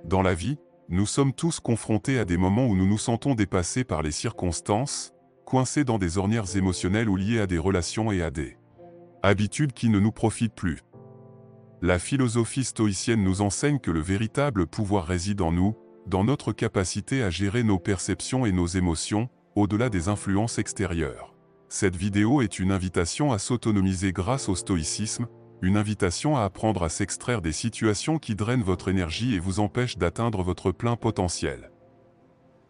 Dans la vie, nous sommes tous confrontés à des moments où nous nous sentons dépassés par les circonstances, coincés dans des ornières émotionnelles ou liés à des relations et à des habitudes qui ne nous profitent plus. La philosophie stoïcienne nous enseigne que le véritable pouvoir réside en nous, dans notre capacité à gérer nos perceptions et nos émotions, au-delà des influences extérieures. Cette vidéo est une invitation à s'autonomiser grâce au stoïcisme, une invitation à apprendre à s'extraire des situations qui drainent votre énergie et vous empêchent d'atteindre votre plein potentiel.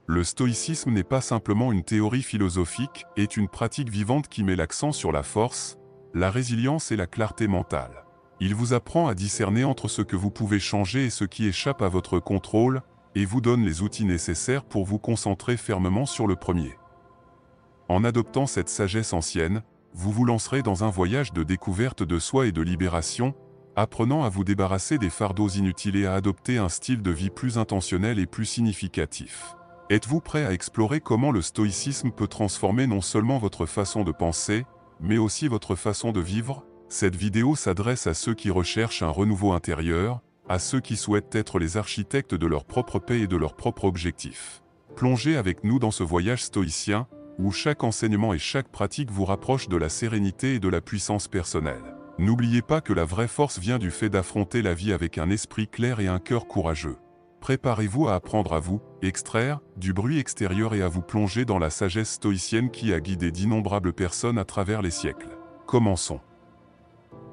Le stoïcisme n'est pas simplement une théorie philosophique, est une pratique vivante qui met l'accent sur la force, la résilience et la clarté mentale. Il vous apprend à discerner entre ce que vous pouvez changer et ce qui échappe à votre contrôle, et vous donne les outils nécessaires pour vous concentrer fermement sur le premier. En adoptant cette sagesse ancienne, vous vous lancerez dans un voyage de découverte de soi et de libération, apprenant à vous débarrasser des fardeaux inutiles et à adopter un style de vie plus intentionnel et plus significatif. Êtes-vous prêt à explorer comment le stoïcisme peut transformer non seulement votre façon de penser, mais aussi votre façon de vivre? Cette vidéo s'adresse à ceux qui recherchent un renouveau intérieur, à ceux qui souhaitent être les architectes de leur propre paix et de leurs propres objectifs. Plongez avec nous dans ce voyage stoïcien, où chaque enseignement et chaque pratique vous rapproche de la sérénité et de la puissance personnelle. N'oubliez pas que la vraie force vient du fait d'affronter la vie avec un esprit clair et un cœur courageux. Préparez-vous à apprendre à vous extraire du bruit extérieur et à vous plonger dans la sagesse stoïcienne qui a guidé d'innombrables personnes à travers les siècles. Commençons.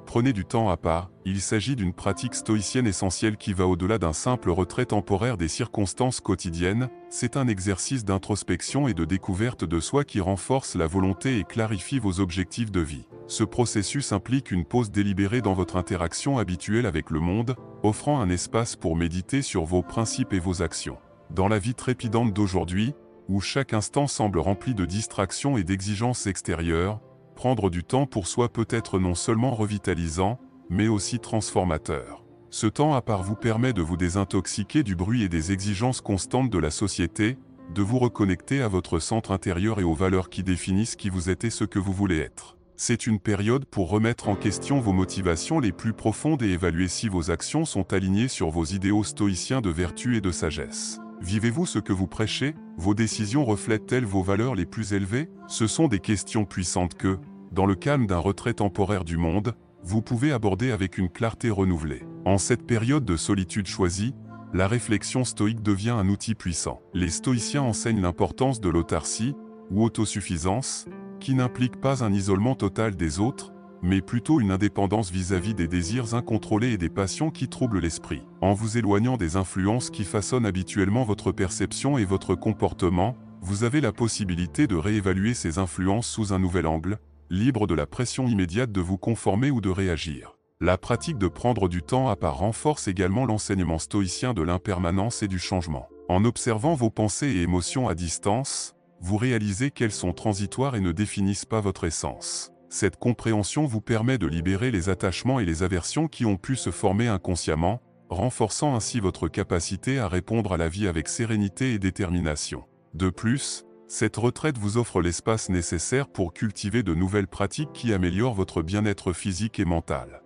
Prenez du temps à part, il s'agit d'une pratique stoïcienne essentielle qui va au-delà d'un simple retrait temporaire des circonstances quotidiennes, c'est un exercice d'introspection et de découverte de soi qui renforce la volonté et clarifie vos objectifs de vie. Ce processus implique une pause délibérée dans votre interaction habituelle avec le monde, offrant un espace pour méditer sur vos principes et vos actions. Dans la vie trépidante d'aujourd'hui, où chaque instant semble rempli de distractions et d'exigences extérieures, prendre du temps pour soi peut être non seulement revitalisant, mais aussi transformateur. Ce temps à part vous permet de vous désintoxiquer du bruit et des exigences constantes de la société, de vous reconnecter à votre centre intérieur et aux valeurs qui définissent qui vous êtes et ce que vous voulez être. C'est une période pour remettre en question vos motivations les plus profondes et évaluer si vos actions sont alignées sur vos idéaux stoïciens de vertu et de sagesse. Vivez-vous ce que vous prêchez? Vos décisions reflètent-elles vos valeurs les plus élevées? Ce sont des questions puissantes que, dans le calme d'un retrait temporaire du monde, vous pouvez aborder avec une clarté renouvelée. En cette période de solitude choisie, la réflexion stoïque devient un outil puissant. Les stoïciens enseignent l'importance de l'autarcie, ou autosuffisance, qui n'implique pas un isolement total des autres, mais plutôt une indépendance vis-à-vis des désirs incontrôlés et des passions qui troublent l'esprit. En vous éloignant des influences qui façonnent habituellement votre perception et votre comportement, vous avez la possibilité de réévaluer ces influences sous un nouvel angle, libre de la pression immédiate de vous conformer ou de réagir. La pratique de prendre du temps à part renforce également l'enseignement stoïcien de l'impermanence et du changement. En observant vos pensées et émotions à distance, vous réalisez qu'elles sont transitoires et ne définissent pas votre essence. Cette compréhension vous permet de libérer les attachements et les aversions qui ont pu se former inconsciemment, renforçant ainsi votre capacité à répondre à la vie avec sérénité et détermination. De plus, cette retraite vous offre l'espace nécessaire pour cultiver de nouvelles pratiques qui améliorent votre bien-être physique et mental.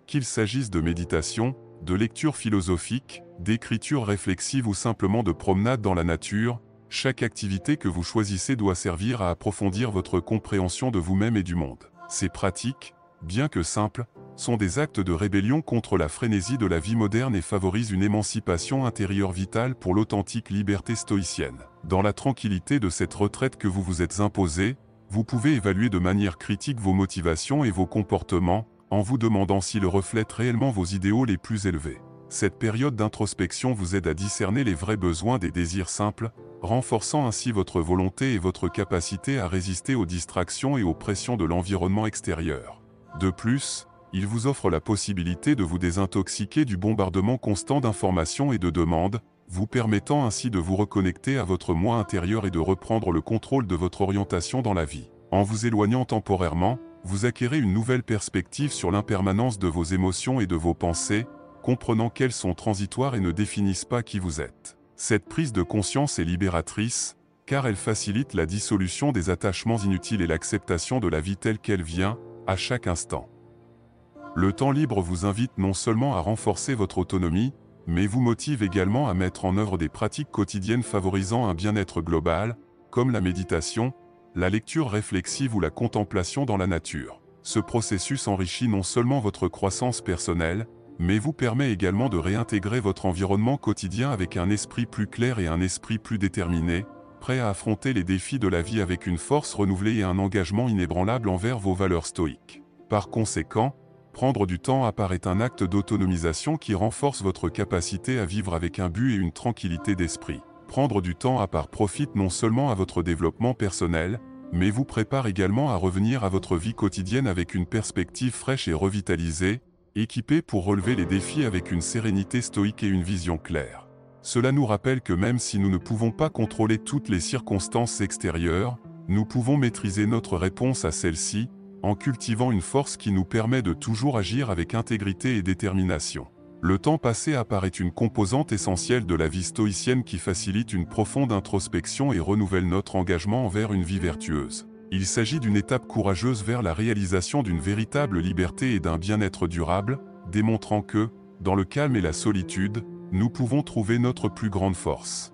Qu'il s'agisse de méditation, de lecture philosophique, d'écriture réflexive ou simplement de promenade dans la nature, chaque activité que vous choisissez doit servir à approfondir votre compréhension de vous-même et du monde. Ces pratiques, bien que simples, sont des actes de rébellion contre la frénésie de la vie moderne et favorisent une émancipation intérieure vitale pour l'authentique liberté stoïcienne. Dans la tranquillité de cette retraite que vous vous êtes imposée, vous pouvez évaluer de manière critique vos motivations et vos comportements, en vous demandant s'ils reflètent réellement vos idéaux les plus élevés. Cette période d'introspection vous aide à discerner les vrais besoins des désirs simples, renforçant ainsi votre volonté et votre capacité à résister aux distractions et aux pressions de l'environnement extérieur. De plus, il vous offre la possibilité de vous désintoxiquer du bombardement constant d'informations et de demandes, vous permettant ainsi de vous reconnecter à votre moi intérieur et de reprendre le contrôle de votre orientation dans la vie. En vous éloignant temporairement, vous acquérez une nouvelle perspective sur l'impermanence de vos émotions et de vos pensées, comprenant qu'elles sont transitoires et ne définissent pas qui vous êtes. Cette prise de conscience est libératrice, car elle facilite la dissolution des attachements inutiles et l'acceptation de la vie telle qu'elle vient, à chaque instant. Le temps libre vous invite non seulement à renforcer votre autonomie, mais vous motive également à mettre en œuvre des pratiques quotidiennes favorisant un bien-être global, comme la méditation, la lecture réflexive ou la contemplation dans la nature. Ce processus enrichit non seulement votre croissance personnelle, mais vous permet également de réintégrer votre environnement quotidien avec un esprit plus clair et un esprit plus déterminé, prêt à affronter les défis de la vie avec une force renouvelée et un engagement inébranlable envers vos valeurs stoïques. Par conséquent, prendre du temps à part est un acte d'autonomisation qui renforce votre capacité à vivre avec un but et une tranquillité d'esprit. Prendre du temps à part profite non seulement à votre développement personnel, mais vous prépare également à revenir à votre vie quotidienne avec une perspective fraîche et revitalisée, équipée pour relever les défis avec une sérénité stoïque et une vision claire. Cela nous rappelle que même si nous ne pouvons pas contrôler toutes les circonstances extérieures, nous pouvons maîtriser notre réponse à celles-ci, en cultivant une force qui nous permet de toujours agir avec intégrité et détermination. Le temps passé apparaît une composante essentielle de la vie stoïcienne qui facilite une profonde introspection et renouvelle notre engagement envers une vie vertueuse. Il s'agit d'une étape courageuse vers la réalisation d'une véritable liberté et d'un bien-être durable, démontrant que, dans le calme et la solitude, nous pouvons trouver notre plus grande force.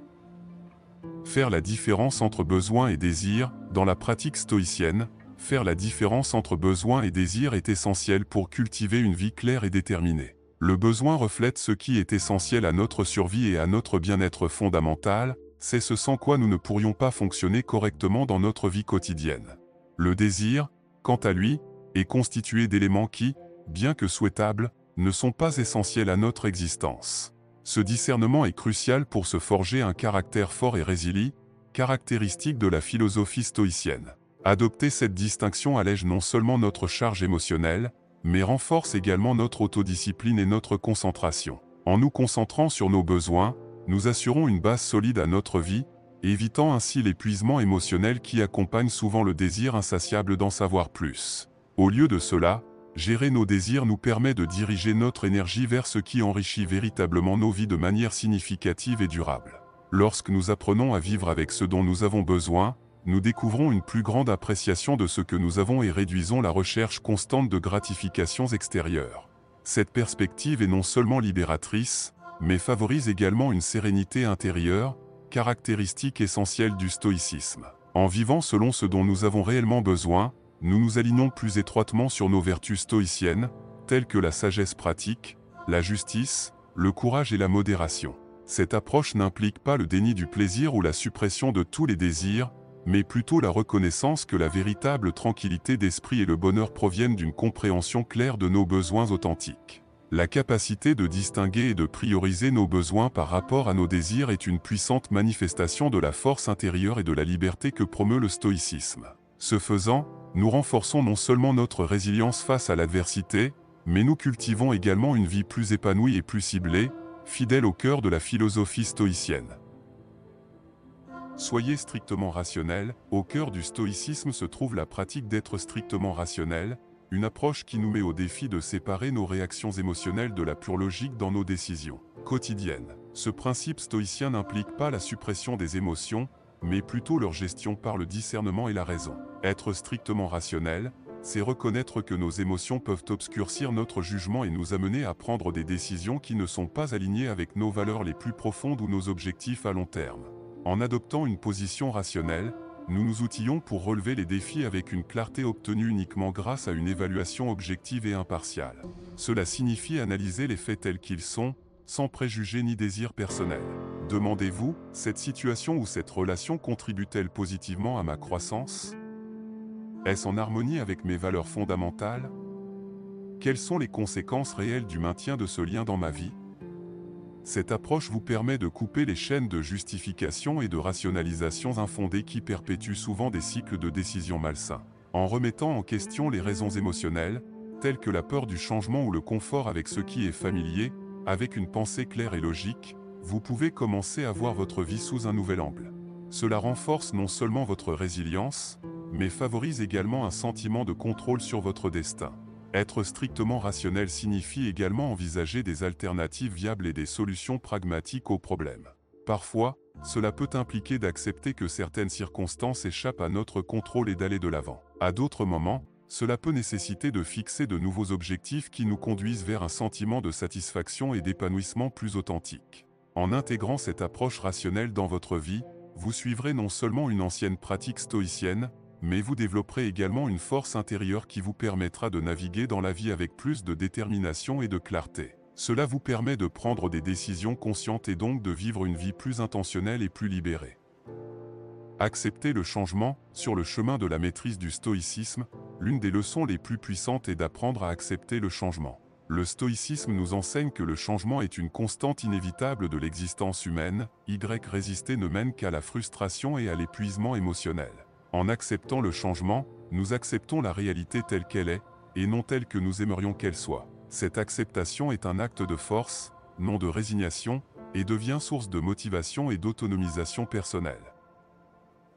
Faire la différence entre besoin et désir, dans la pratique stoïcienne, faire la différence entre besoin et désir est essentiel pour cultiver une vie claire et déterminée. Le besoin reflète ce qui est essentiel à notre survie et à notre bien-être fondamental, c'est ce sans quoi nous ne pourrions pas fonctionner correctement dans notre vie quotidienne. Le désir, quant à lui, est constitué d'éléments qui, bien que souhaitables, ne sont pas essentiels à notre existence. Ce discernement est crucial pour se forger un caractère fort et résilient, caractéristique de la philosophie stoïcienne. Adopter cette distinction allège non seulement notre charge émotionnelle, mais renforce également notre autodiscipline et notre concentration. En nous concentrant sur nos besoins, nous assurons une base solide à notre vie, évitant ainsi l'épuisement émotionnel qui accompagne souvent le désir insatiable d'en savoir plus. Au lieu de cela, gérer nos désirs nous permet de diriger notre énergie vers ce qui enrichit véritablement nos vies de manière significative et durable. Lorsque nous apprenons à vivre avec ce dont nous avons besoin, nous découvrons une plus grande appréciation de ce que nous avons et réduisons la recherche constante de gratifications extérieures. Cette perspective est non seulement libératrice, mais favorise également une sérénité intérieure, caractéristique essentielle du stoïcisme. En vivant selon ce dont nous avons réellement besoin, nous nous alignons plus étroitement sur nos vertus stoïciennes, telles que la sagesse pratique, la justice, le courage et la modération. Cette approche n'implique pas le déni du plaisir ou la suppression de tous les désirs, mais plutôt la reconnaissance que la véritable tranquillité d'esprit et le bonheur proviennent d'une compréhension claire de nos besoins authentiques. La capacité de distinguer et de prioriser nos besoins par rapport à nos désirs est une puissante manifestation de la force intérieure et de la liberté que promeut le stoïcisme. Ce faisant, nous renforçons non seulement notre résilience face à l'adversité, mais nous cultivons également une vie plus épanouie et plus ciblée, fidèle au cœur de la philosophie stoïcienne. Soyez strictement rationnel. Au cœur du stoïcisme se trouve la pratique d'être strictement rationnel, une approche qui nous met au défi de séparer nos réactions émotionnelles de la pure logique dans nos décisions quotidiennes. Ce principe stoïcien n'implique pas la suppression des émotions, mais plutôt leur gestion par le discernement et la raison. Être strictement rationnel, c'est reconnaître que nos émotions peuvent obscurcir notre jugement et nous amener à prendre des décisions qui ne sont pas alignées avec nos valeurs les plus profondes ou nos objectifs à long terme. En adoptant une position rationnelle, nous nous outillons pour relever les défis avec une clarté obtenue uniquement grâce à une évaluation objective et impartiale. Cela signifie analyser les faits tels qu'ils sont, sans préjugés ni désirs personnels. Demandez-vous, cette situation ou cette relation contribue-t-elle positivement à ma croissance? Est-ce en harmonie avec mes valeurs fondamentales? Quelles sont les conséquences réelles du maintien de ce lien dans ma vie? Cette approche vous permet de couper les chaînes de justification et de rationalisation infondées qui perpétuent souvent des cycles de décisions malsains. En remettant en question les raisons émotionnelles, telles que la peur du changement ou le confort avec ce qui est familier, avec une pensée claire et logique, vous pouvez commencer à voir votre vie sous un nouvel angle. Cela renforce non seulement votre résilience, mais favorise également un sentiment de contrôle sur votre destin. Être strictement rationnel signifie également envisager des alternatives viables et des solutions pragmatiques aux problèmes. Parfois, cela peut impliquer d'accepter que certaines circonstances échappent à notre contrôle et d'aller de l'avant. À d'autres moments, Cela peut nécessiter de fixer de nouveaux objectifs qui nous conduisent vers un sentiment de satisfaction et d'épanouissement plus authentique. En intégrant cette approche rationnelle dans votre vie, vous suivrez non seulement une ancienne pratique stoïcienne, mais vous développerez également une force intérieure qui vous permettra de naviguer dans la vie avec plus de détermination et de clarté. Cela vous permet de prendre des décisions conscientes et donc de vivre une vie plus intentionnelle et plus libérée. Accepter le changement, sur le chemin de la maîtrise du stoïcisme, l'une des leçons les plus puissantes est d'apprendre à accepter le changement. Le stoïcisme nous enseigne que le changement est une constante inévitable de l'existence humaine, résister ne mène qu'à la frustration et à l'épuisement émotionnel. En acceptant le changement, nous acceptons la réalité telle qu'elle est, et non telle que nous aimerions qu'elle soit. Cette acceptation est un acte de force, non de résignation, et devient source de motivation et d'autonomisation personnelle.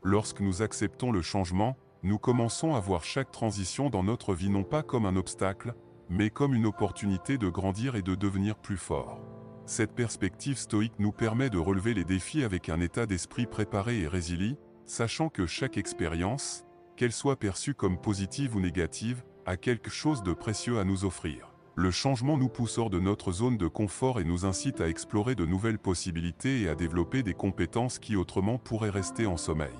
Lorsque nous acceptons le changement, nous commençons à voir chaque transition dans notre vie non pas comme un obstacle, mais comme une opportunité de grandir et de devenir plus fort. Cette perspective stoïque nous permet de relever les défis avec un état d'esprit préparé et résilient, sachant que chaque expérience, qu'elle soit perçue comme positive ou négative, a quelque chose de précieux à nous offrir. Le changement nous pousse hors de notre zone de confort et nous incite à explorer de nouvelles possibilités et à développer des compétences qui autrement pourraient rester en sommeil.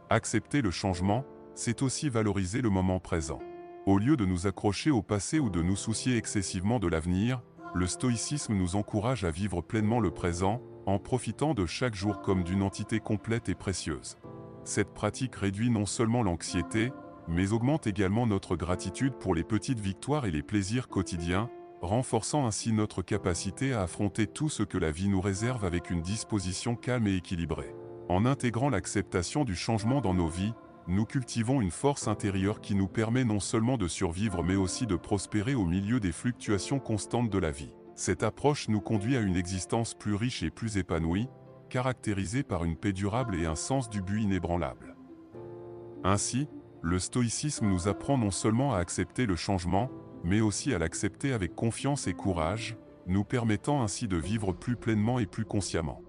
Accepter le changement, c'est aussi valoriser le moment présent. Au lieu de nous accrocher au passé ou de nous soucier excessivement de l'avenir, le stoïcisme nous encourage à vivre pleinement le présent, en profitant de chaque jour comme d'une entité complète et précieuse. Cette pratique réduit non seulement l'anxiété, mais augmente également notre gratitude pour les petites victoires et les plaisirs quotidiens, renforçant ainsi notre capacité à affronter tout ce que la vie nous réserve avec une disposition calme et équilibrée. En intégrant l'acceptation du changement dans nos vies, nous cultivons une force intérieure qui nous permet non seulement de survivre mais aussi de prospérer au milieu des fluctuations constantes de la vie. Cette approche nous conduit à une existence plus riche et plus épanouie, caractérisée par une paix durable et un sens du but inébranlable. Ainsi, le stoïcisme nous apprend non seulement à accepter le changement, mais aussi à l'accepter avec confiance et courage, nous permettant ainsi de vivre plus pleinement et plus consciemment.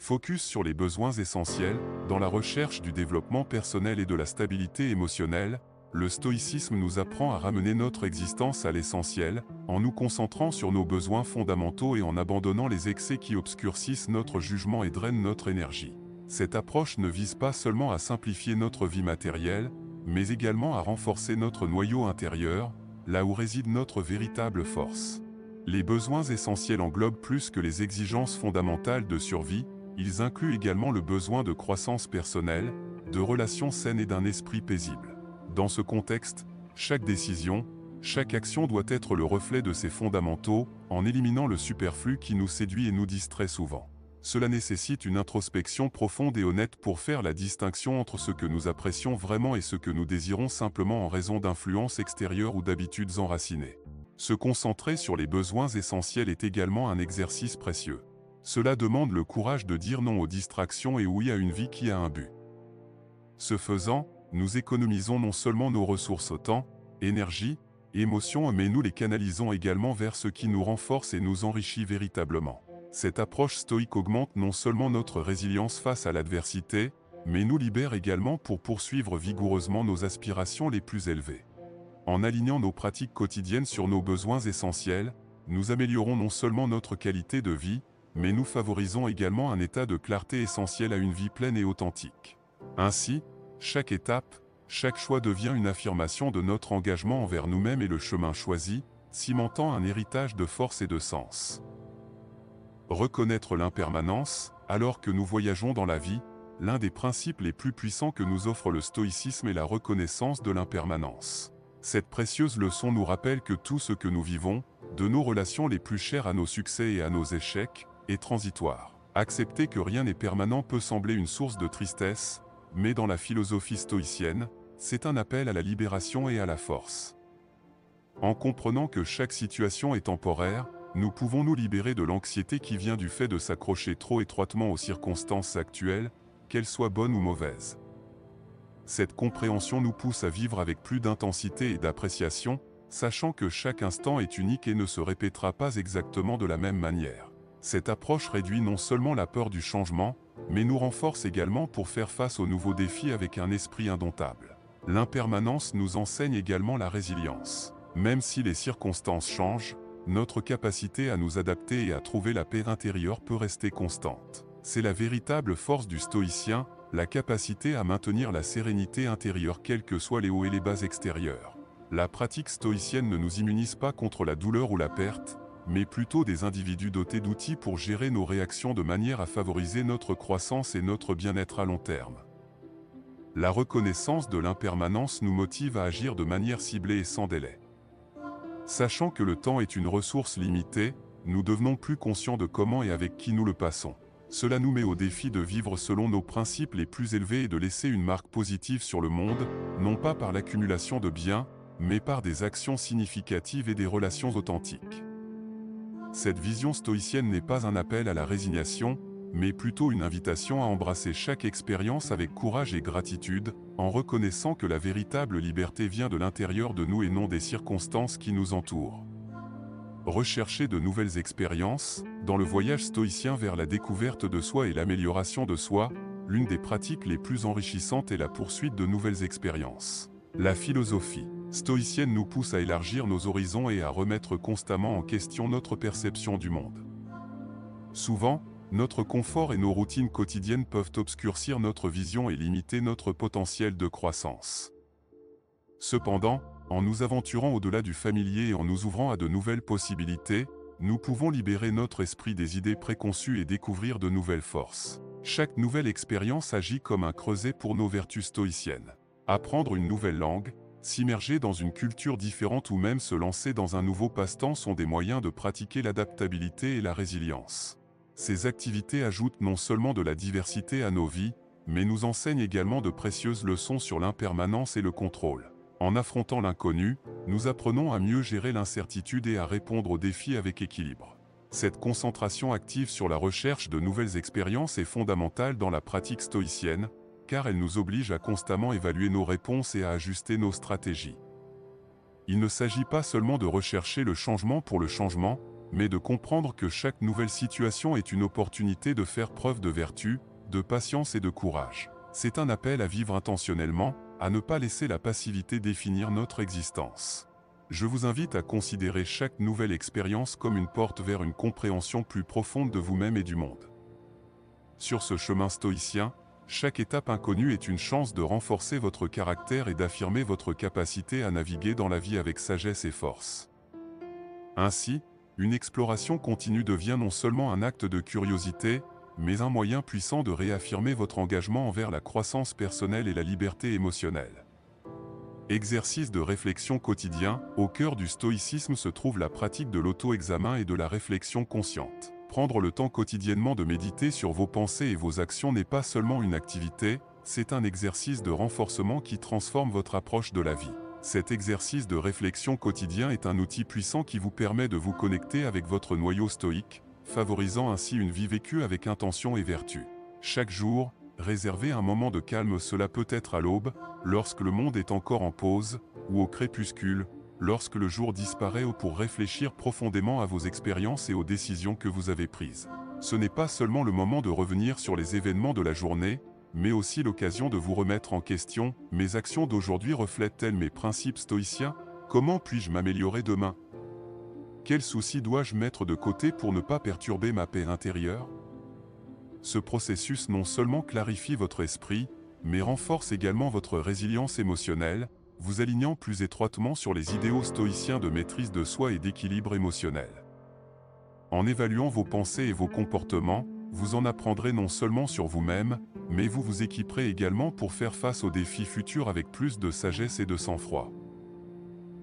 Focus sur les besoins essentiels, dans la recherche du développement personnel et de la stabilité émotionnelle, le stoïcisme nous apprend à ramener notre existence à l'essentiel, en nous concentrant sur nos besoins fondamentaux et en abandonnant les excès qui obscurcissent notre jugement et drainent notre énergie. Cette approche ne vise pas seulement à simplifier notre vie matérielle, mais également à renforcer notre noyau intérieur, là où réside notre véritable force. Les besoins essentiels englobent plus que les exigences fondamentales de survie, ils incluent également le besoin de croissance personnelle, de relations saines et d'un esprit paisible. Dans ce contexte, chaque décision, chaque action doit être le reflet de ces fondamentaux, en éliminant le superflu qui nous séduit et nous distrait souvent. Cela nécessite une introspection profonde et honnête pour faire la distinction entre ce que nous apprécions vraiment et ce que nous désirons simplement en raison d'influences extérieures ou d'habitudes enracinées. Se concentrer sur les besoins essentiels est également un exercice précieux. Cela demande le courage de dire non aux distractions et oui à une vie qui a un but. Ce faisant, nous économisons non seulement nos ressources temps, énergie, émotions, mais nous les canalisons également vers ce qui nous renforce et nous enrichit véritablement. Cette approche stoïque augmente non seulement notre résilience face à l'adversité, mais nous libère également pour poursuivre vigoureusement nos aspirations les plus élevées. En alignant nos pratiques quotidiennes sur nos besoins essentiels, nous améliorons non seulement notre qualité de vie, mais nous favorisons également un état de clarté essentiel à une vie pleine et authentique. Ainsi, chaque étape, chaque choix devient une affirmation de notre engagement envers nous-mêmes et le chemin choisi, cimentant un héritage de force et de sens. Reconnaître l'impermanence, alors que nous voyageons dans la vie, l'un des principes les plus puissants que nous offre le stoïcisme est la reconnaissance de l'impermanence. Cette précieuse leçon nous rappelle que tout ce que nous vivons, de nos relations les plus chères à nos succès et à nos échecs, est transitoire. Accepter que rien n'est permanent peut sembler une source de tristesse, mais dans la philosophie stoïcienne, c'est un appel à la libération et à la force. En comprenant que chaque situation est temporaire, nous pouvons nous libérer de l'anxiété qui vient du fait de s'accrocher trop étroitement aux circonstances actuelles, qu'elles soient bonnes ou mauvaises. Cette compréhension nous pousse à vivre avec plus d'intensité et d'appréciation, sachant que chaque instant est unique et ne se répétera pas exactement de la même manière. Cette approche réduit non seulement la peur du changement, mais nous renforce également pour faire face aux nouveaux défis avec un esprit indomptable. L'impermanence nous enseigne également la résilience. Même si les circonstances changent, notre capacité à nous adapter et à trouver la paix intérieure peut rester constante. C'est la véritable force du stoïcien, la capacité à maintenir la sérénité intérieure quels que soient les hauts et les bas extérieurs. La pratique stoïcienne ne nous immunise pas contre la douleur ou la perte, mais plutôt des individus dotés d'outils pour gérer nos réactions de manière à favoriser notre croissance et notre bien-être à long terme. La reconnaissance de l'impermanence nous motive à agir de manière ciblée et sans délai. Sachant que le temps est une ressource limitée, nous devenons plus conscients de comment et avec qui nous le passons. Cela nous met au défi de vivre selon nos principes les plus élevés et de laisser une marque positive sur le monde, non pas par l'accumulation de biens, mais par des actions significatives et des relations authentiques. Cette vision stoïcienne n'est pas un appel à la résignation, mais plutôt une invitation à embrasser chaque expérience avec courage et gratitude, en reconnaissant que la véritable liberté vient de l'intérieur de nous et non des circonstances qui nous entourent. Rechercher de nouvelles expériences, dans le voyage stoïcien vers la découverte de soi et l'amélioration de soi, l'une des pratiques les plus enrichissantes est la poursuite de nouvelles expériences. La philosophie stoïcienne nous pousse à élargir nos horizons et à remettre constamment en question notre perception du monde. Souvent, notre confort et nos routines quotidiennes peuvent obscurcir notre vision et limiter notre potentiel de croissance. Cependant, en nous aventurant au-delà du familier et en nous ouvrant à de nouvelles possibilités, nous pouvons libérer notre esprit des idées préconçues et découvrir de nouvelles forces. Chaque nouvelle expérience agit comme un creuset pour nos vertus stoïciennes. Apprendre une nouvelle langue, s'immerger dans une culture différente ou même se lancer dans un nouveau passe-temps sont des moyens de pratiquer l'adaptabilité et la résilience. Ces activités ajoutent non seulement de la diversité à nos vies, mais nous enseignent également de précieuses leçons sur l'impermanence et le contrôle. En affrontant l'inconnu, nous apprenons à mieux gérer l'incertitude et à répondre aux défis avec équilibre. Cette concentration active sur la recherche de nouvelles expériences est fondamentale dans la pratique stoïcienne, car elle nous oblige à constamment évaluer nos réponses et à ajuster nos stratégies. Il ne s'agit pas seulement de rechercher le changement pour le changement, mais de comprendre que chaque nouvelle situation est une opportunité de faire preuve de vertu, de patience et de courage. C'est un appel à vivre intentionnellement, à ne pas laisser la passivité définir notre existence. Je vous invite à considérer chaque nouvelle expérience comme une porte vers une compréhension plus profonde de vous-même et du monde. Sur ce chemin stoïcien, chaque étape inconnue est une chance de renforcer votre caractère et d'affirmer votre capacité à naviguer dans la vie avec sagesse et force. Ainsi, une exploration continue devient non seulement un acte de curiosité, mais un moyen puissant de réaffirmer votre engagement envers la croissance personnelle et la liberté émotionnelle. Exercice de réflexion quotidien, au cœur du stoïcisme se trouve la pratique de l'auto-examen et de la réflexion consciente. Prendre le temps quotidiennement de méditer sur vos pensées et vos actions n'est pas seulement une activité, c'est un exercice de renforcement qui transforme votre approche de la vie. Cet exercice de réflexion quotidien est un outil puissant qui vous permet de vous connecter avec votre noyau stoïque, favorisant ainsi une vie vécue avec intention et vertu. Chaque jour, réservez un moment de calme, cela peut être à l'aube, lorsque le monde est encore en pause, ou au crépuscule, lorsque le jour disparaît, ou pour réfléchir profondément à vos expériences et aux décisions que vous avez prises. Ce n'est pas seulement le moment de revenir sur les événements de la journée, mais aussi l'occasion de vous remettre en question. Mes actions d'aujourd'hui reflètent-elles mes principes stoïciens? Comment puis-je m'améliorer demain? Quels soucis dois-je mettre de côté pour ne pas perturber ma paix intérieure? Ce processus non seulement clarifie votre esprit, mais renforce également votre résilience émotionnelle, vous alignant plus étroitement sur les idéaux stoïciens de maîtrise de soi et d'équilibre émotionnel. En évaluant vos pensées et vos comportements, vous en apprendrez non seulement sur vous-même, mais vous vous équiperez également pour faire face aux défis futurs avec plus de sagesse et de sang-froid.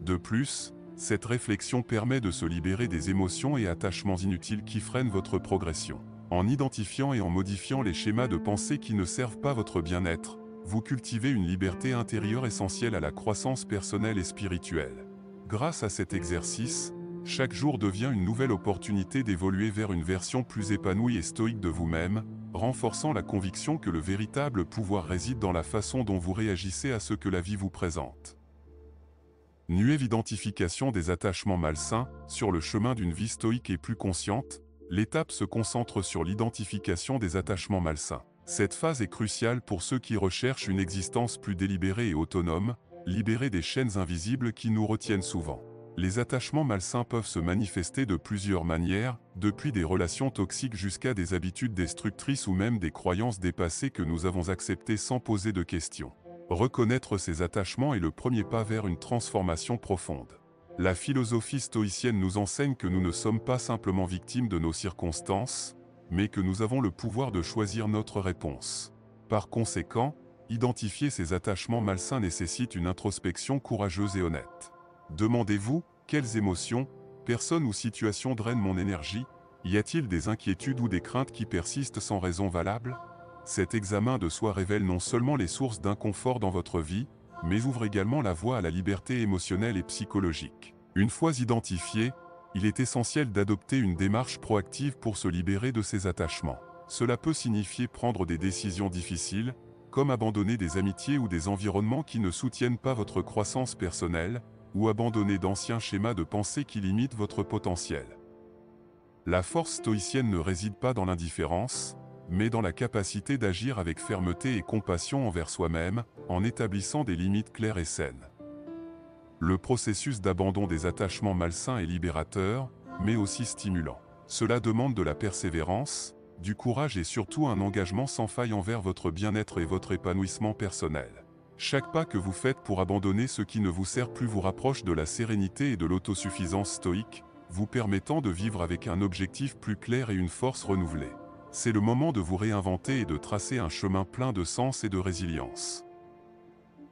De plus, cette réflexion permet de se libérer des émotions et attachements inutiles qui freinent votre progression. En identifiant et en modifiant les schémas de pensée qui ne servent pas votre bien-être, vous cultivez une liberté intérieure essentielle à la croissance personnelle et spirituelle. Grâce à cet exercice, chaque jour devient une nouvelle opportunité d'évoluer vers une version plus épanouie et stoïque de vous-même, renforçant la conviction que le véritable pouvoir réside dans la façon dont vous réagissez à ce que la vie vous présente. Nueve identification des attachements malsains, sur le chemin d'une vie stoïque et plus consciente, l'étape se concentre sur l'identification des attachements malsains. Cette phase est cruciale pour ceux qui recherchent une existence plus délibérée et autonome, libérée des chaînes invisibles qui nous retiennent souvent. Les attachements malsains peuvent se manifester de plusieurs manières, depuis des relations toxiques jusqu'à des habitudes destructrices ou même des croyances dépassées que nous avons acceptées sans poser de questions. Reconnaître ces attachements est le premier pas vers une transformation profonde. La philosophie stoïcienne nous enseigne que nous ne sommes pas simplement victimes de nos circonstances, mais que nous avons le pouvoir de choisir notre réponse. Par conséquent, identifier ces attachements malsains nécessite une introspection courageuse et honnête. Demandez-vous, quelles émotions, personnes ou situations drainent mon énergie? Y a-t-il des inquiétudes ou des craintes qui persistent sans raison valable? Cet examen de soi révèle non seulement les sources d'inconfort dans votre vie, mais ouvre également la voie à la liberté émotionnelle et psychologique. Une fois identifié, il est essentiel d'adopter une démarche proactive pour se libérer de ces attachements. Cela peut signifier prendre des décisions difficiles, comme abandonner des amitiés ou des environnements qui ne soutiennent pas votre croissance personnelle, ou abandonner d'anciens schémas de pensée qui limitent votre potentiel. La force stoïcienne ne réside pas dans l'indifférence, mais dans la capacité d'agir avec fermeté et compassion envers soi-même, en établissant des limites claires et saines. Le processus d'abandon des attachements malsains est libérateur, mais aussi stimulant. Cela demande de la persévérance, du courage et surtout un engagement sans faille envers votre bien-être et votre épanouissement personnel. Chaque pas que vous faites pour abandonner ce qui ne vous sert plus vous rapproche de la sérénité et de l'autosuffisance stoïque, vous permettant de vivre avec un objectif plus clair et une force renouvelée. C'est le moment de vous réinventer et de tracer un chemin plein de sens et de résilience.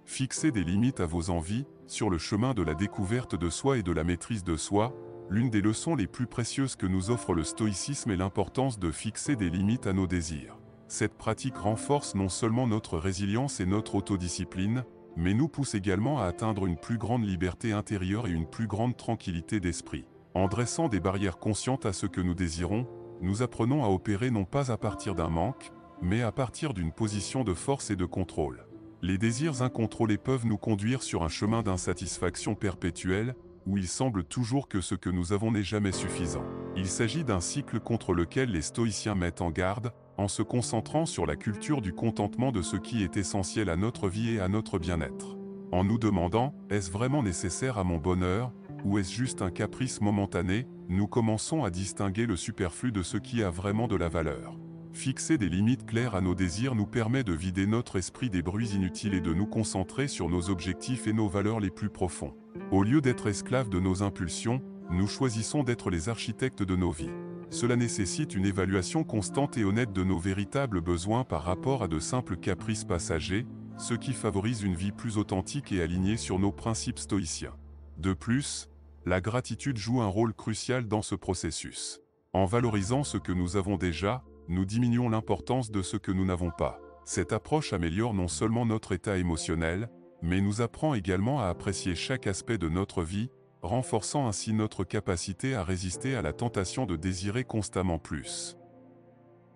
Fixez des limites à vos envies, sur le chemin de la découverte de soi et de la maîtrise de soi. L'une des leçons les plus précieuses que nous offre le stoïcisme est l'importance de fixer des limites à nos désirs. Cette pratique renforce non seulement notre résilience et notre autodiscipline, mais nous pousse également à atteindre une plus grande liberté intérieure et une plus grande tranquillité d'esprit. En dressant des barrières conscientes à ce que nous désirons, nous apprenons à opérer non pas à partir d'un manque, mais à partir d'une position de force et de contrôle. Les désirs incontrôlés peuvent nous conduire sur un chemin d'insatisfaction perpétuelle, où il semble toujours que ce que nous avons n'est jamais suffisant. Il s'agit d'un cycle contre lequel les stoïciens mettent en garde, en se concentrant sur la culture du contentement de ce qui est essentiel à notre vie et à notre bien-être. En nous demandant « Est-ce vraiment nécessaire à mon bonheur ?» ou « Est-ce juste un caprice momentané ?» nous commençons à distinguer le superflu de ce qui a vraiment de la valeur. Fixer des limites claires à nos désirs nous permet de vider notre esprit des bruits inutiles et de nous concentrer sur nos objectifs et nos valeurs les plus profonds. Au lieu d'être esclaves de nos impulsions, nous choisissons d'être les architectes de nos vies. Cela nécessite une évaluation constante et honnête de nos véritables besoins par rapport à de simples caprices passagers, ce qui favorise une vie plus authentique et alignée sur nos principes stoïciens. De plus, la gratitude joue un rôle crucial dans ce processus. En valorisant ce que nous avons déjà, nous diminuons l'importance de ce que nous n'avons pas. Cette approche améliore non seulement notre état émotionnel, mais nous apprend également à apprécier chaque aspect de notre vie, renforçant ainsi notre capacité à résister à la tentation de désirer constamment plus.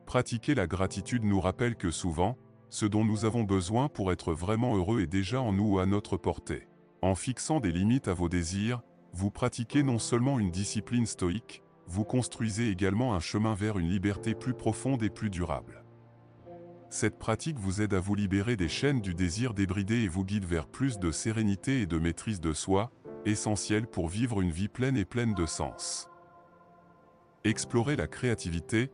Pratiquer la gratitude nous rappelle que souvent, ce dont nous avons besoin pour être vraiment heureux est déjà en nous ou à notre portée. En fixant des limites à vos désirs, vous pratiquez non seulement une discipline stoïque, vous construisez également un chemin vers une liberté plus profonde et plus durable. Cette pratique vous aide à vous libérer des chaînes du désir débridé et vous guide vers plus de sérénité et de maîtrise de soi, essentiel pour vivre une vie pleine et pleine de sens. Explorer la créativité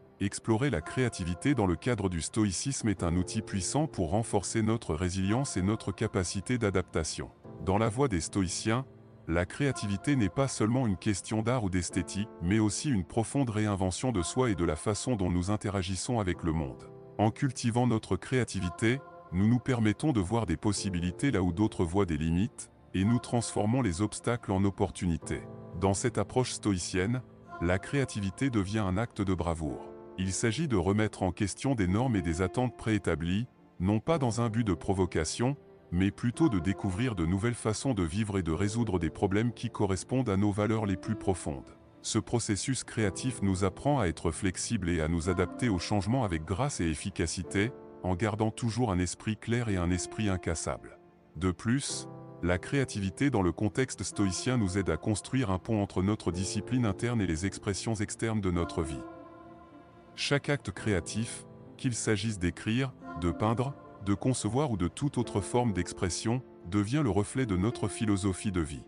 dans le cadre du stoïcisme est un outil puissant pour renforcer notre résilience et notre capacité d'adaptation. Dans la voie des stoïciens, la créativité n'est pas seulement une question d'art ou d'esthétique, mais aussi une profonde réinvention de soi et de la façon dont nous interagissons avec le monde. En cultivant notre créativité, nous nous permettons de voir des possibilités là où d'autres voient des limites, et nous transformons les obstacles en opportunités. Dans cette approche stoïcienne, la créativité devient un acte de bravoure. Il s'agit de remettre en question des normes et des attentes préétablies, non pas dans un but de provocation, mais plutôt de découvrir de nouvelles façons de vivre et de résoudre des problèmes qui correspondent à nos valeurs les plus profondes. Ce processus créatif nous apprend à être flexibles et à nous adapter aux changements avec grâce et efficacité, en gardant toujours un esprit clair et un esprit incassable. De plus, la créativité dans le contexte stoïcien nous aide à construire un pont entre notre discipline interne et les expressions externes de notre vie. Chaque acte créatif, qu'il s'agisse d'écrire, de peindre, de concevoir ou de toute autre forme d'expression, devient le reflet de notre philosophie de vie.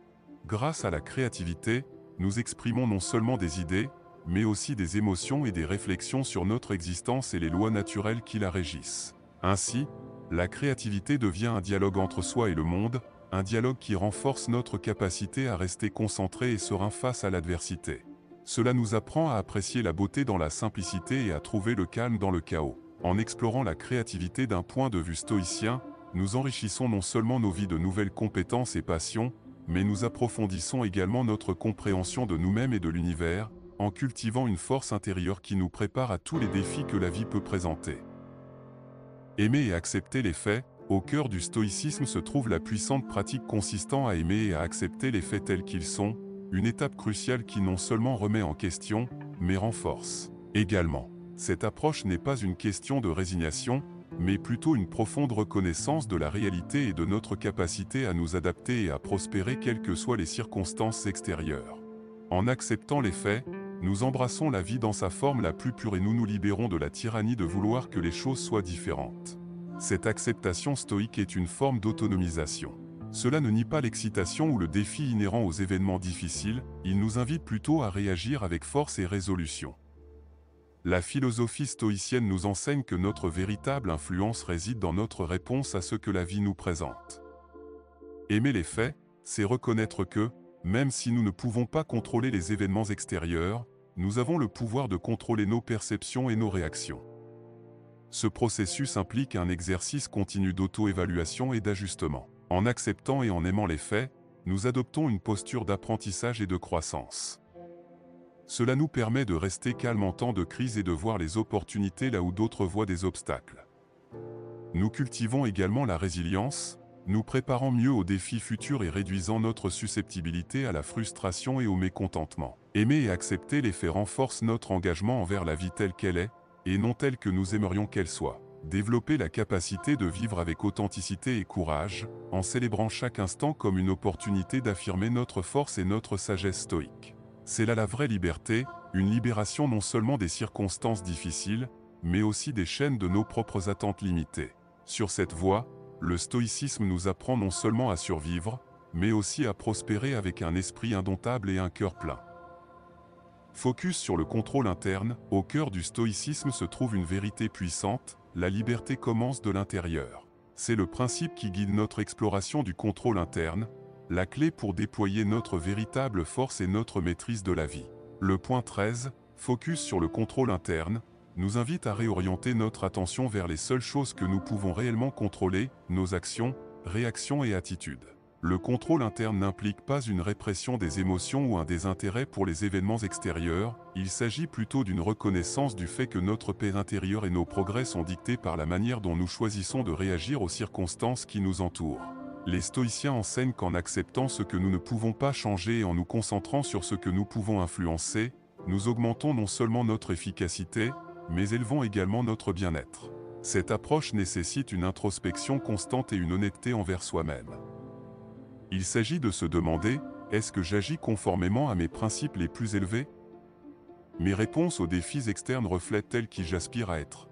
Grâce à la créativité, nous exprimons non seulement des idées, mais aussi des émotions et des réflexions sur notre existence et les lois naturelles qui la régissent. Ainsi, la créativité devient un dialogue entre soi et le monde, un dialogue qui renforce notre capacité à rester concentré et serein face à l'adversité. Cela nous apprend à apprécier la beauté dans la simplicité et à trouver le calme dans le chaos. En explorant la créativité d'un point de vue stoïcien, nous enrichissons non seulement nos vies de nouvelles compétences et passions, mais nous approfondissons également notre compréhension de nous-mêmes et de l'univers, en cultivant une force intérieure qui nous prépare à tous les défis que la vie peut présenter. Aimer et accepter les faits, au cœur du stoïcisme se trouve la puissante pratique consistant à aimer et à accepter les faits tels qu'ils sont, une étape cruciale qui non seulement remet en question, mais renforce également. Cette approche n'est pas une question de résignation, mais plutôt une profonde reconnaissance de la réalité et de notre capacité à nous adapter et à prospérer quelles que soient les circonstances extérieures. En acceptant les faits, nous embrassons la vie dans sa forme la plus pure et nous nous libérons de la tyrannie de vouloir que les choses soient différentes. Cette acceptation stoïque est une forme d'autonomisation. Cela ne nie pas l'excitation ou le défi inhérent aux événements difficiles, il nous invite plutôt à réagir avec force et résolution. La philosophie stoïcienne nous enseigne que notre véritable influence réside dans notre réponse à ce que la vie nous présente. Aimer les faits, c'est reconnaître que, même si nous ne pouvons pas contrôler les événements extérieurs, nous avons le pouvoir de contrôler nos perceptions et nos réactions. Ce processus implique un exercice continu d'auto-évaluation et d'ajustement. En acceptant et en aimant les faits, nous adoptons une posture d'apprentissage et de croissance. Cela nous permet de rester calmes en temps de crise et de voir les opportunités là où d'autres voient des obstacles. Nous cultivons également la résilience, nous préparant mieux aux défis futurs et réduisant notre susceptibilité à la frustration et au mécontentement. Aimer et accepter les faits renforce notre engagement envers la vie telle qu'elle est, et non telle que nous aimerions qu'elle soit. Développer la capacité de vivre avec authenticité et courage, en célébrant chaque instant comme une opportunité d'affirmer notre force et notre sagesse stoïque. C'est là la vraie liberté, une libération non seulement des circonstances difficiles, mais aussi des chaînes de nos propres attentes limitées. Sur cette voie, le stoïcisme nous apprend non seulement à survivre, mais aussi à prospérer avec un esprit indomptable et un cœur plein. Focus sur le contrôle interne, au cœur du stoïcisme se trouve une vérité puissante, la liberté commence de l'intérieur. C'est le principe qui guide notre exploration du contrôle interne, la clé pour déployer notre véritable force et notre maîtrise de la vie. Le point 13, focus sur le contrôle interne, nous invite à réorienter notre attention vers les seules choses que nous pouvons réellement contrôler, nos actions, réactions et attitudes. Le contrôle interne n'implique pas une répression des émotions ou un désintérêt pour les événements extérieurs, il s'agit plutôt d'une reconnaissance du fait que notre paix intérieure et nos progrès sont dictés par la manière dont nous choisissons de réagir aux circonstances qui nous entourent. Les stoïciens enseignent qu'en acceptant ce que nous ne pouvons pas changer et en nous concentrant sur ce que nous pouvons influencer, nous augmentons non seulement notre efficacité, mais élevons également notre bien-être. Cette approche nécessite une introspection constante et une honnêteté envers soi-même. Il s'agit de se demander, est-ce que j'agis conformément à mes principes les plus élevés? Mes réponses aux défis externes reflètent-elles qui j'aspire à être?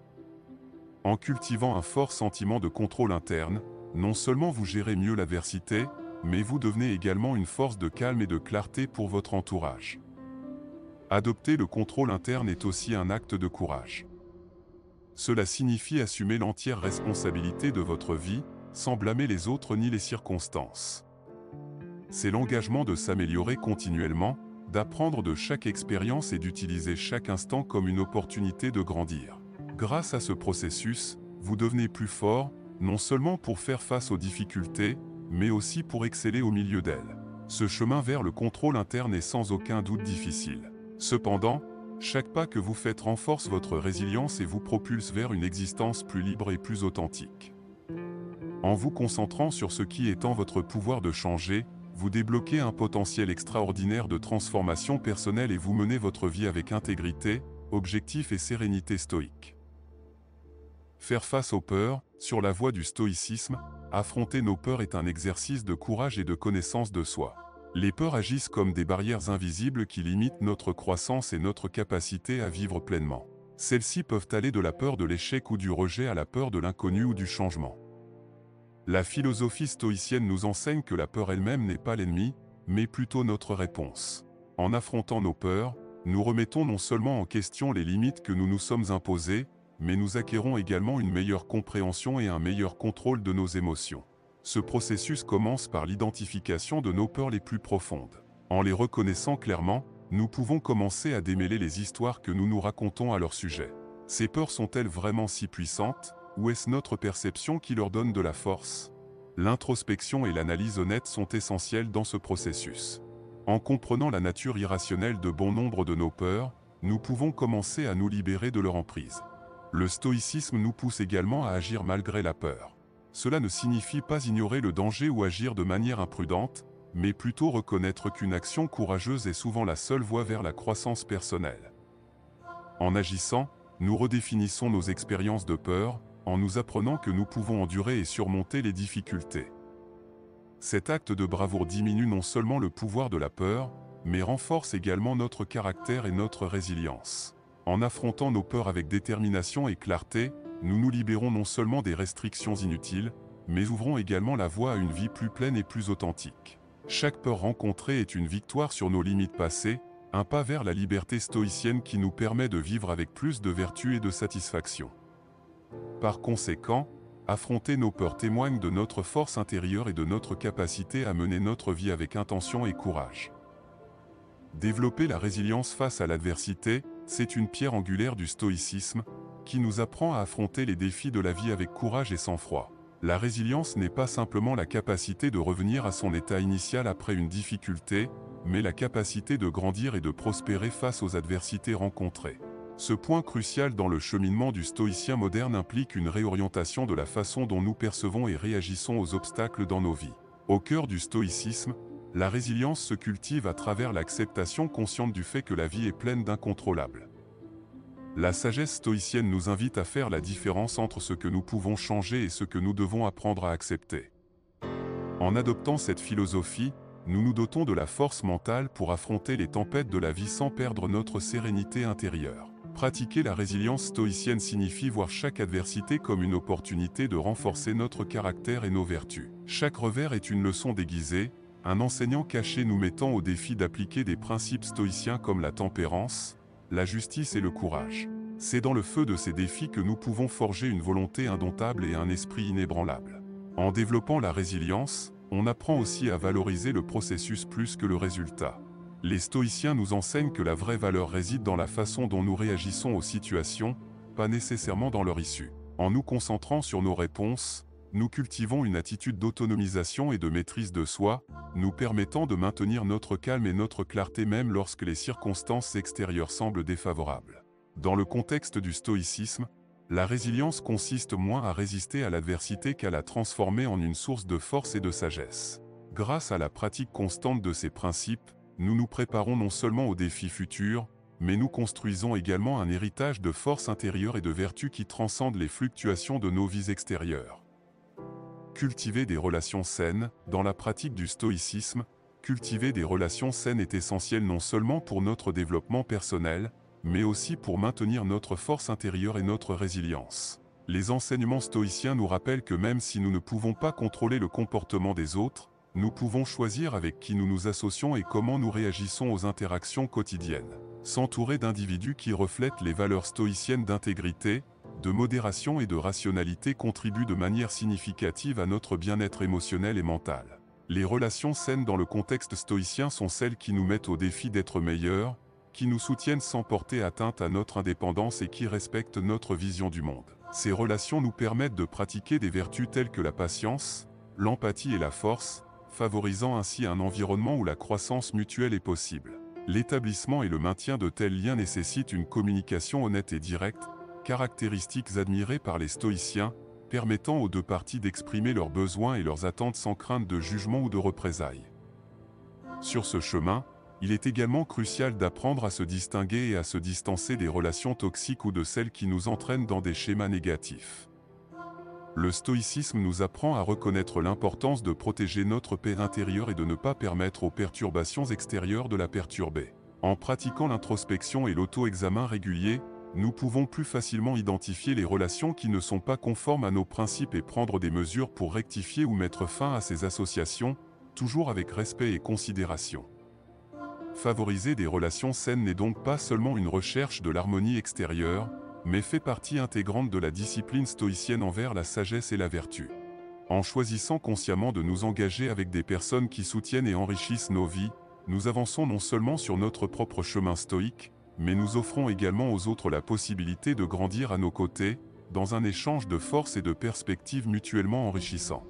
En cultivant un fort sentiment de contrôle interne, non seulement vous gérez mieux l'adversité, mais vous devenez également une force de calme et de clarté pour votre entourage. Adopter le contrôle interne est aussi un acte de courage. Cela signifie assumer l'entière responsabilité de votre vie, sans blâmer les autres ni les circonstances. C'est l'engagement de s'améliorer continuellement, d'apprendre de chaque expérience et d'utiliser chaque instant comme une opportunité de grandir. Grâce à ce processus, vous devenez plus fort, non seulement pour faire face aux difficultés, mais aussi pour exceller au milieu d'elles. Ce chemin vers le contrôle interne est sans aucun doute difficile. Cependant, chaque pas que vous faites renforce votre résilience et vous propulse vers une existence plus libre et plus authentique. En vous concentrant sur ce qui est en votre pouvoir de changer, vous débloquez un potentiel extraordinaire de transformation personnelle et vous menez votre vie avec intégrité, objectif et sérénité stoïque. Faire face aux peurs, sur la voie du stoïcisme, affronter nos peurs est un exercice de courage et de connaissance de soi. Les peurs agissent comme des barrières invisibles qui limitent notre croissance et notre capacité à vivre pleinement. Celles-ci peuvent aller de la peur de l'échec ou du rejet à la peur de l'inconnu ou du changement. La philosophie stoïcienne nous enseigne que la peur elle-même n'est pas l'ennemi, mais plutôt notre réponse. En affrontant nos peurs, nous remettons non seulement en question les limites que nous nous sommes imposées, mais nous acquérons également une meilleure compréhension et un meilleur contrôle de nos émotions. Ce processus commence par l'identification de nos peurs les plus profondes. En les reconnaissant clairement, nous pouvons commencer à démêler les histoires que nous nous racontons à leur sujet. Ces peurs sont-elles vraiment si puissantes, ou est-ce notre perception qui leur donne de la force? L'introspection et l'analyse honnête sont essentielles dans ce processus. En comprenant la nature irrationnelle de bon nombre de nos peurs, nous pouvons commencer à nous libérer de leur emprise. Le stoïcisme nous pousse également à agir malgré la peur. Cela ne signifie pas ignorer le danger ou agir de manière imprudente, mais plutôt reconnaître qu'une action courageuse est souvent la seule voie vers la croissance personnelle. En agissant, nous redéfinissons nos expériences de peur, en nous apprenant que nous pouvons endurer et surmonter les difficultés. Cet acte de bravoure diminue non seulement le pouvoir de la peur, mais renforce également notre caractère et notre résilience. En affrontant nos peurs avec détermination et clarté, nous nous libérons non seulement des restrictions inutiles, mais ouvrons également la voie à une vie plus pleine et plus authentique. Chaque peur rencontrée est une victoire sur nos limites passées, un pas vers la liberté stoïcienne qui nous permet de vivre avec plus de vertu et de satisfaction. Par conséquent, affronter nos peurs témoigne de notre force intérieure et de notre capacité à mener notre vie avec intention et courage. Développer la résilience face à l'adversité, c'est une pierre angulaire du stoïcisme, qui nous apprend à affronter les défis de la vie avec courage et sang-froid. La résilience n'est pas simplement la capacité de revenir à son état initial après une difficulté, mais la capacité de grandir et de prospérer face aux adversités rencontrées. Ce point crucial dans le cheminement du stoïcien moderne implique une réorientation de la façon dont nous percevons et réagissons aux obstacles dans nos vies. Au cœur du stoïcisme, la résilience se cultive à travers l'acceptation consciente du fait que la vie est pleine d'incontrôlables. La sagesse stoïcienne nous invite à faire la différence entre ce que nous pouvons changer et ce que nous devons apprendre à accepter. En adoptant cette philosophie, nous nous dotons de la force mentale pour affronter les tempêtes de la vie sans perdre notre sérénité intérieure. Pratiquer la résilience stoïcienne signifie voir chaque adversité comme une opportunité de renforcer notre caractère et nos vertus. Chaque revers est une leçon déguisée, un enseignant caché nous mettant au défi d'appliquer des principes stoïciens comme la tempérance, la justice et le courage. C'est dans le feu de ces défis que nous pouvons forger une volonté indomptable et un esprit inébranlable. En développant la résilience, on apprend aussi à valoriser le processus plus que le résultat. Les stoïciens nous enseignent que la vraie valeur réside dans la façon dont nous réagissons aux situations, pas nécessairement dans leur issue. En nous concentrant sur nos réponses, nous cultivons une attitude d'autonomisation et de maîtrise de soi, nous permettant de maintenir notre calme et notre clarté même lorsque les circonstances extérieures semblent défavorables. Dans le contexte du stoïcisme, la résilience consiste moins à résister à l'adversité qu'à la transformer en une source de force et de sagesse. Grâce à la pratique constante de ces principes, nous nous préparons non seulement aux défis futurs, mais nous construisons également un héritage de force intérieure et de vertu qui transcende les fluctuations de nos vies extérieures. Cultiver des relations saines, dans la pratique du stoïcisme, cultiver des relations saines est essentiel non seulement pour notre développement personnel, mais aussi pour maintenir notre force intérieure et notre résilience. Les enseignements stoïciens nous rappellent que même si nous ne pouvons pas contrôler le comportement des autres, nous pouvons choisir avec qui nous nous associons et comment nous réagissons aux interactions quotidiennes. S'entourer d'individus qui reflètent les valeurs stoïciennes d'intégrité, de modération et de rationalité contribue de manière significative à notre bien-être émotionnel et mental. Les relations saines dans le contexte stoïcien sont celles qui nous mettent au défi d'être meilleurs, qui nous soutiennent sans porter atteinte à notre indépendance et qui respectent notre vision du monde. Ces relations nous permettent de pratiquer des vertus telles que la patience, l'empathie et la force, favorisant ainsi un environnement où la croissance mutuelle est possible. L'établissement et le maintien de tels liens nécessitent une communication honnête et directe, caractéristiques admirées par les stoïciens, permettant aux deux parties d'exprimer leurs besoins et leurs attentes sans crainte de jugement ou de représailles. Sur ce chemin, il est également crucial d'apprendre à se distinguer et à se distancer des relations toxiques ou de celles qui nous entraînent dans des schémas négatifs. Le stoïcisme nous apprend à reconnaître l'importance de protéger notre paix intérieure et de ne pas permettre aux perturbations extérieures de la perturber. En pratiquant l'introspection et l'auto-examen régulier, nous pouvons plus facilement identifier les relations qui ne sont pas conformes à nos principes et prendre des mesures pour rectifier ou mettre fin à ces associations, toujours avec respect et considération. Favoriser des relations saines n'est donc pas seulement une recherche de l'harmonie extérieure, mais fait partie intégrante de la discipline stoïcienne envers la sagesse et la vertu. En choisissant consciemment de nous engager avec des personnes qui soutiennent et enrichissent nos vies, nous avançons non seulement sur notre propre chemin stoïque, mais nous offrons également aux autres la possibilité de grandir à nos côtés, dans un échange de forces et de perspectives mutuellement enrichissants.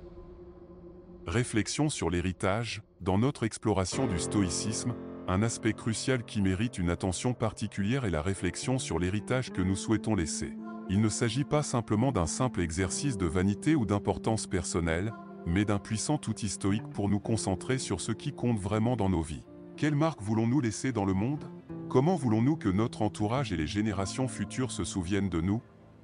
Réflexion sur l'héritage. Dans notre exploration du stoïcisme, un aspect crucial qui mérite une attention particulière est la réflexion sur l'héritage que nous souhaitons laisser. Il ne s'agit pas simplement d'un simple exercice de vanité ou d'importance personnelle, mais d'un puissant outil stoïque pour nous concentrer sur ce qui compte vraiment dans nos vies. Quelle marque voulons-nous laisser dans le monde ? Comment voulons-nous que notre entourage et les générations futures se souviennent de nous ?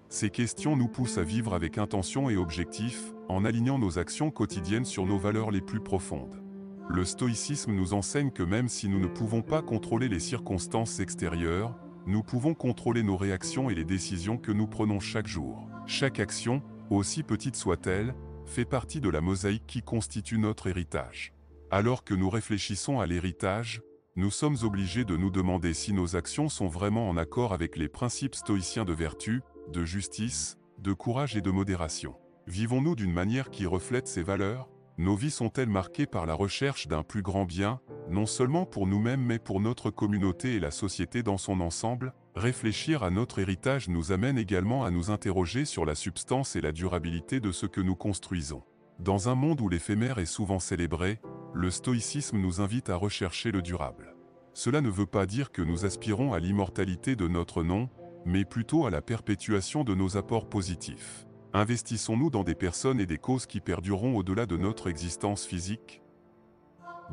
Ces questions nous poussent à vivre avec intention et objectif, en alignant nos actions quotidiennes sur nos valeurs les plus profondes. Le stoïcisme nous enseigne que même si nous ne pouvons pas contrôler les circonstances extérieures, nous pouvons contrôler nos réactions et les décisions que nous prenons chaque jour. Chaque action, aussi petite soit-elle, fait partie de la mosaïque qui constitue notre héritage. Alors que nous réfléchissons à l'héritage, nous sommes obligés de nous demander si nos actions sont vraiment en accord avec les principes stoïciens de vertu, de justice, de courage et de modération. Vivons-nous d'une manière qui reflète ces valeurs ? Nos vies sont-elles marquées par la recherche d'un plus grand bien, non seulement pour nous-mêmes mais pour notre communauté et la société dans son ensemble ? Réfléchir à notre héritage nous amène également à nous interroger sur la substance et la durabilité de ce que nous construisons. Dans un monde où l'éphémère est souvent célébré, le stoïcisme nous invite à rechercher le durable. Cela ne veut pas dire que nous aspirons à l'immortalité de notre nom, mais plutôt à la perpétuation de nos apports positifs. Investissons-nous dans des personnes et des causes qui perdureront au-delà de notre existence physique ?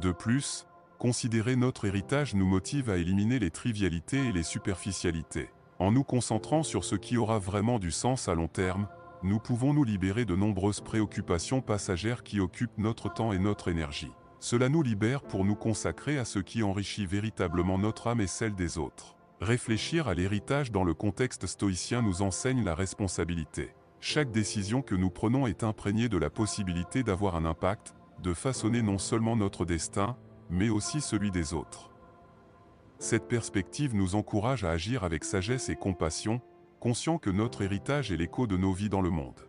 De plus, considérer notre héritage nous motive à éliminer les trivialités et les superficialités. En nous concentrant sur ce qui aura vraiment du sens à long terme, nous pouvons nous libérer de nombreuses préoccupations passagères qui occupent notre temps et notre énergie. Cela nous libère pour nous consacrer à ce qui enrichit véritablement notre âme et celle des autres. Réfléchir à l'héritage dans le contexte stoïcien nous enseigne la responsabilité. Chaque décision que nous prenons est imprégnée de la possibilité d'avoir un impact, de façonner non seulement notre destin, mais aussi celui des autres. Cette perspective nous encourage à agir avec sagesse et compassion, conscients que notre héritage est l'écho de nos vies dans le monde.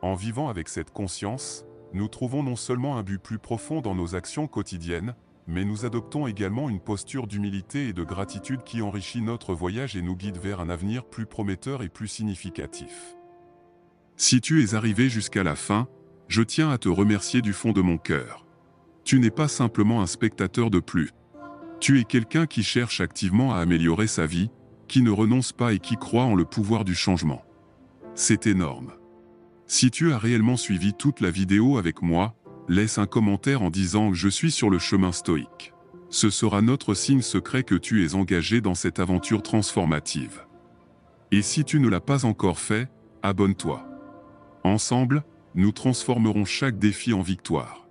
En vivant avec cette conscience, nous trouvons non seulement un but plus profond dans nos actions quotidiennes, mais nous adoptons également une posture d'humilité et de gratitude qui enrichit notre voyage et nous guide vers un avenir plus prometteur et plus significatif. Si tu es arrivé jusqu'à la fin, je tiens à te remercier du fond de mon cœur. Tu n'es pas simplement un spectateur de plus. Tu es quelqu'un qui cherche activement à améliorer sa vie, qui ne renonce pas et qui croit en le pouvoir du changement. C'est énorme. Si tu as réellement suivi toute la vidéo avec moi, laisse un commentaire en disant « Je suis sur le chemin stoïque ». Ce sera notre signe secret que tu es engagé dans cette aventure transformative. Et si tu ne l'as pas encore fait, abonne-toi. Ensemble, nous transformerons chaque défi en victoire.